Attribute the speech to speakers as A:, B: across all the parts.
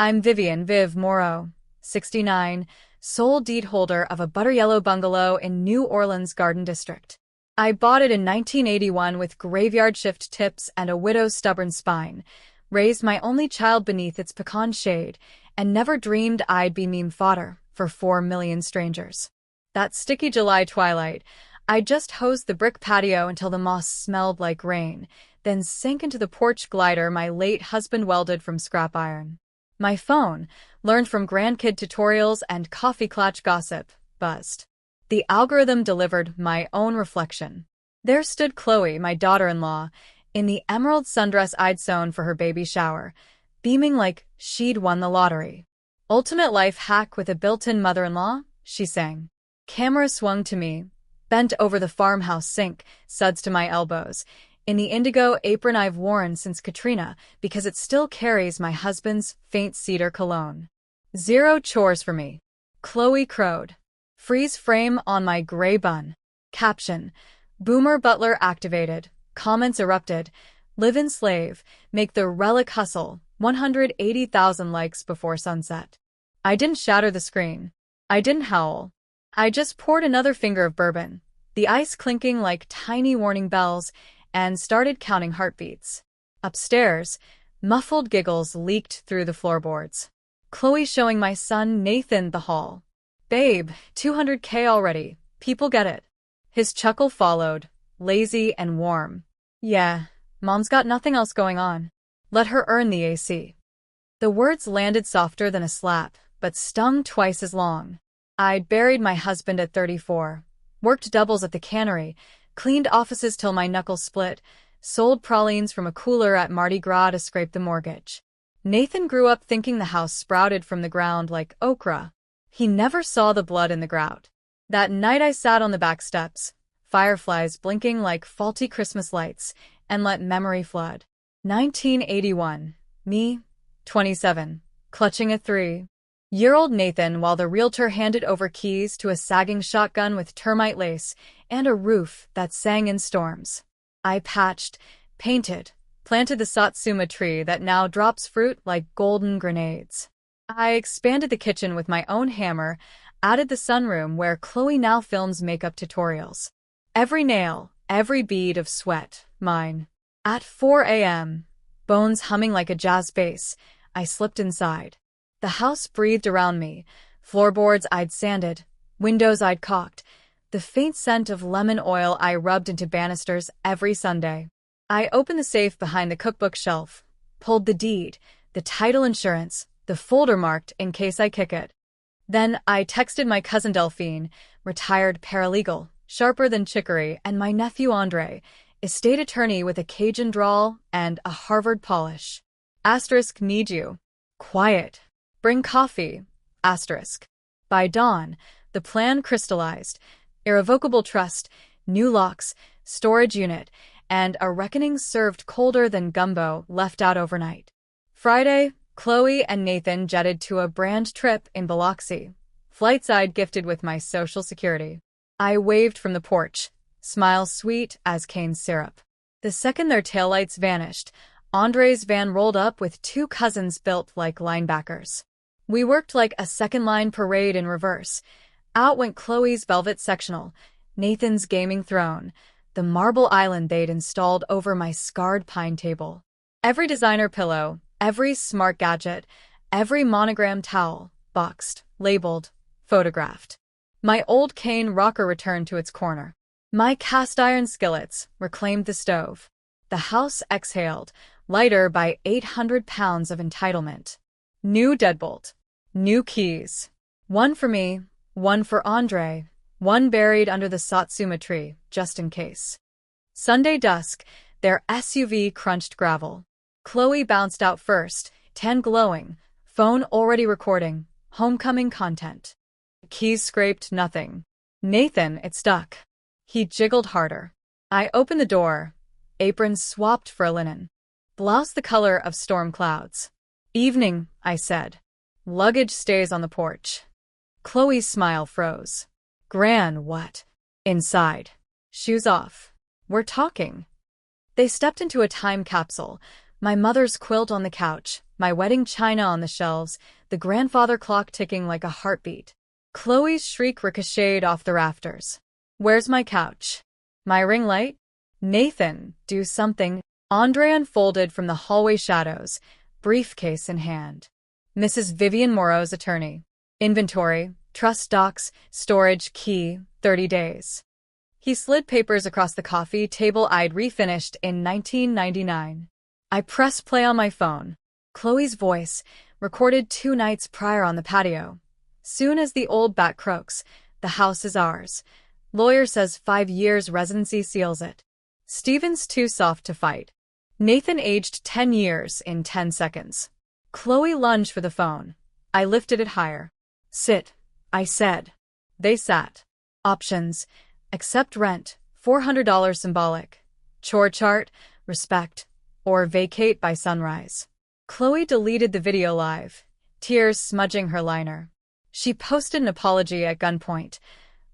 A: I'm Viv Morrow, 69, sole deed holder of a butter yellow bungalow in New Orleans Garden District. I bought it in 1981 with graveyard shift tips and a widow's stubborn spine, raised my only child beneath its pecan shade, and never dreamed I'd be meme fodder for 4 million strangers. That sticky July twilight, I just hosed the brick patio until the moss smelled like rain, then sank into the porch glider my late husband welded from scrap iron. My phone, learned from grandkid tutorials and coffee clutch gossip, buzzed. The algorithm delivered my own reflection. There stood Chloe, my daughter-in-law, in the emerald sundress I'd sewn for her baby shower, beaming like she'd won the lottery. Ultimate life hack with a built-in mother-in-law, she sang. Camera swung to me, bent over the farmhouse sink, suds to my elbows, in the indigo apron I've worn since Katrina because it still carries my husband's faint cedar cologne. Zero chores for me. Chloe crowed. Freeze frame on my gray bun. Caption: Boomer Butler activated. Comments erupted. Live-in slave. Make the relic hustle. 180,000 likes before sunset. I didn't shatter the screen. I didn't howl. I just poured another finger of bourbon, the ice clinking like tiny warning bells, and started counting heartbeats. Upstairs, muffled giggles leaked through the floorboards. Chloe showing my son Nathan the haul. Babe, 200K already. People get it. His chuckle followed, lazy and warm. Yeah, Mom's got nothing else going on. Let her earn the AC. The words landed softer than a slap, but stung twice as long. I'd buried my husband at 34, worked doubles at the cannery, cleaned offices till my knuckles split, sold pralines from a cooler at Mardi Gras to scrape the mortgage. Nathan grew up thinking the house sprouted from the ground like okra. He never saw the blood in the grout. That night I sat on the back steps, fireflies blinking like faulty Christmas lights, and let memory flood. 1981. Me, 27, clutching a 3-year-old Nathan while the realtor handed over keys to a sagging shotgun with termite lace and a roof that sang in storms. I patched, painted, planted the satsuma tree that now drops fruit like golden grenades. I expanded the kitchen with my own hammer, added the sunroom where Chloe now films makeup tutorials. Every nail, every bead of sweat, mine. At 4 a.m., bones humming like a jazz bass, I slipped inside. The house breathed around me, floorboards I'd sanded, windows I'd caulked, the faint scent of lemon oil I rubbed into banisters every Sunday. I opened the safe behind the cookbook shelf, pulled the deed, the title insurance, the folder marked in case I kick it. Then I texted my cousin Delphine, retired paralegal, sharper than chicory, and my nephew Andre, estate attorney with a Cajun drawl and a Harvard polish. Asterisk, need you. Quiet. Bring coffee. Asterisk. By dawn, the plan crystallized. Irrevocable trust, new locks, storage unit, and a reckoning served colder than gumbo left out overnight. Friday, Chloe and Nathan jetted to a brand trip in Biloxi, flights I'd gifted with my Social Security. I waved from the porch, smile sweet as cane syrup. The second their taillights vanished, Andre's van rolled up with 2 cousins built like linebackers. We worked like a second-line parade in reverse. Out went Chloe's velvet sectional, Nathan's gaming throne, the marble island they'd installed over my scarred pine table. Every designer pillow, every smart gadget, every monogram towel, boxed, labeled, photographed. My old cane rocker returned to its corner. My cast-iron skillets reclaimed the stove. The house exhaled, lighter by 800 pounds of entitlement. New deadbolt. New keys. One for me, one for Andre, one buried under the satsuma tree, just in case. Sunday dusk, their SUV crunched gravel. Chloe bounced out first, tan glowing, phone already recording, homecoming content. Keys scraped nothing. Nathan, it stuck. He jiggled harder. I opened the door, apron swapped for a linen. Blouse the color of storm clouds. Evening, I said. Luggage stays on the porch. Chloe's smile froze. Gran, what? Inside. Shoes off. We're talking. They stepped into a time capsule, My mother's quilt on the couch, my wedding china on the shelves, the grandfather clock ticking like a heartbeat. Chloe's shriek ricocheted off the rafters. Where's my couch? My ring light? Nathan, do something. Andre unfolded from the hallway shadows, briefcase in hand. Mrs. Vivian Morrow's attorney. Inventory, trust docs, storage, key, 30 days. He slid papers across the coffee table I'd refinished in 1999. I pressed play on my phone. Chloe's voice, recorded 2 nights prior on the patio. Soon as the old bat croaks, the house is ours. Lawyer says 5 years residency seals it. Steven's too soft to fight. Nathan aged 10 years in 10 seconds. Chloe lunged for the phone. I lifted it higher. Sit, I said. They sat. Options. Accept rent, $400 symbolic. Chore chart, respect, or vacate by sunrise. Chloe deleted the video live, tears smudging her liner. She posted an apology at gunpoint.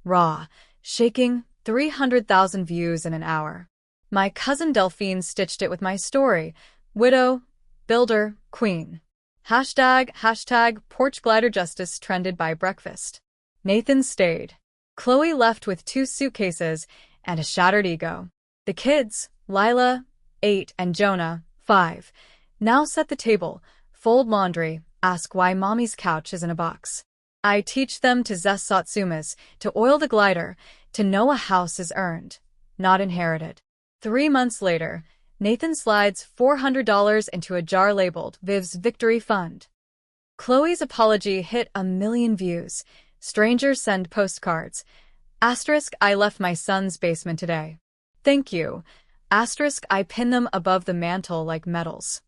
A: Raw, shaking, 300,000 views in an hour. My cousin Delphine stitched it with my story. Widow, builder, queen. Hashtag porch glider justice trended by breakfast. Nathan stayed. Chloe left with 2 suitcases and a shattered ego. The kids, Lila, 8, and Jonah, 5, now set the table, fold laundry, ask why mommy's couch is in a box. I teach them to zest satsumas, to oil the glider, to know a house is earned, not inherited. 3 months later, Nathan slides $400 into a jar labeled Viv's Victory Fund. Chloe's apology hit 1 million views. Strangers send postcards. Asterisk, I left my son's basement today. Thank you. Asterisk, I pin them above the mantel like medals.